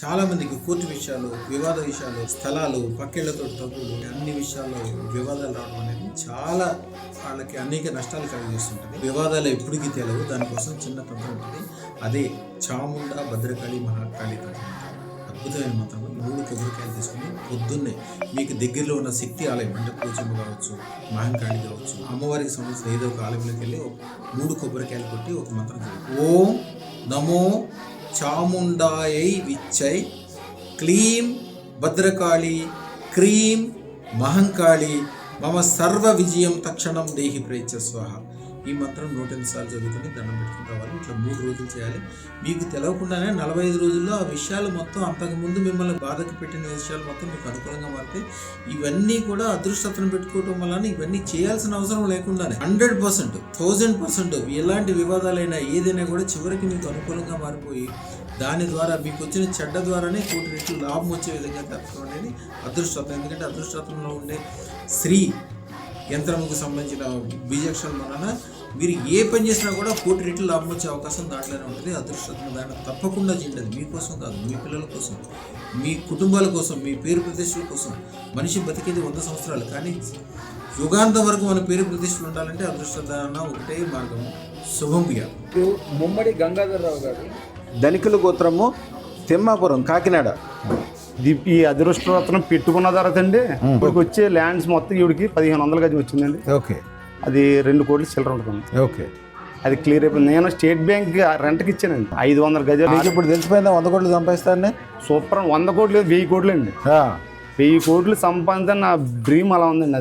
చాలామందికి కోర్టు విషయాలు, వివాద విషయాలు, స్థలాలు, పక్కేళ్లతో తగులు, అన్ని విషయాల్లో వివాదాలు రావడం అనేది చాలా వాళ్ళకి అనేక నష్టాలు కలిగిస్తుంటుంది. వివాదాలు ఎప్పటికీ తెలియవు, దానికోసం చిన్న తంత్రం ఉంటుంది. అదే చాముండా భద్రకాళి మహాకాళి తంత్రం. అద్భుతమైన మంత్రం. 3 కొబ్బరికాయలు తీసుకుని పొద్దున్నే మీకు దగ్గరలో ఉన్న శక్తి ఆలయం అంటే పోచమ్మ కావచ్చు, మహంకాళి కావచ్చు, అమ్మవారికి సంబంధించిన ఏదో ఒక ఆలయంలోకి వెళ్ళి 3 కొబ్బరికాయలు కొట్టి ఒక మంత్రం చదువు. ఓం నమో చాముండాయై విచ్చై క్లీం భద్రకాళి క్రీం మహంకాళి మమ సర్వ విజయం తక్షణం దేహి ప్రేత్య స్వాహ. ఈ మంత్రం 108 సార్లు చదువుకొని దండం పెట్టుకుని రావాలి. ఇట్లా 3 రోజులు చేయాలి. మీకు తెలవకుండానే 45 రోజుల్లో ఆ విషయాలు మొత్తం, అంతకుముందు మిమ్మల్ని బాధకు పెట్టిన విషయాలు మొత్తం మీకు అనుకూలంగా మారితే, ఇవన్నీ కూడా అదృష్టతను పెట్టుకోవటం వలన ఇవన్నీ చేయాల్సిన అవసరం లేకుండానే 100%, 1000% ఎలాంటి వివాదాలైనా ఏదైనా కూడా చివరికి మీకు అనుకూలంగా మారిపోయి దాని ద్వారా మీకు వచ్చిన చెడ్డ ద్వారానే 1 కోటి రెట్లు లాభం వచ్చే విధంగా తప్పడం అనేది అదృష్టం. ఎందుకంటే అదృష్టంలో ఉండే శ్రీ యంత్రముకు సంబంధించిన బీజాక్షరం వలన మీరు ఏ పని చేసినా కూడా 1 కోటి రెట్లు లాభం వచ్చే అవకాశం దాంట్లోనే ఉంటుంది. అదృష్టం దాన్ని తప్పకుండా చేయండి. మీకోసం కాదు, మీ పిల్లల కోసం, మీ కుటుంబాల కోసం, మీ పేరు ప్రతిష్టల కోసం. మనిషి బతికేది 100 సంవత్సరాలు, కానీ యుగాంతం వరకు మన పేరు ప్రతిష్టలు ఉండాలంటే అదృష్టదాన ఒకటే మార్గము. శుభం బియ్య. ముమ్మడి గంగాధరరావు గారు, ధనికుల గోత్రము, తిమ్మాపురం, కాకినాడ. ఈ అదృష్టరత్నం పెట్టుకున్న తర్వాత అండి ఇప్పటికి వచ్చే ల్యాండ్స్ మొత్తం ఈవిడికి 1500 గజం వచ్చిందండి. ఓకే. అది 2 కోట్ల చిల్లర ఉంటుంది. ఓకే. అది క్లియర్ అయిపోయింది. నేను స్టేట్ బ్యాంక్ రెంట్కి ఇచ్చానండి 500 గజాలు. ఇప్పుడు తెలిసిపోయిందా 100 కోట్లు సంపాదిస్తాను? సూపర్. 100 కోట్లు లేదు, 1000 కోట్లు అండి. 1000 కోట్లు సంపాదించని నా డ్రీమ్ అలా ఉందండి. అది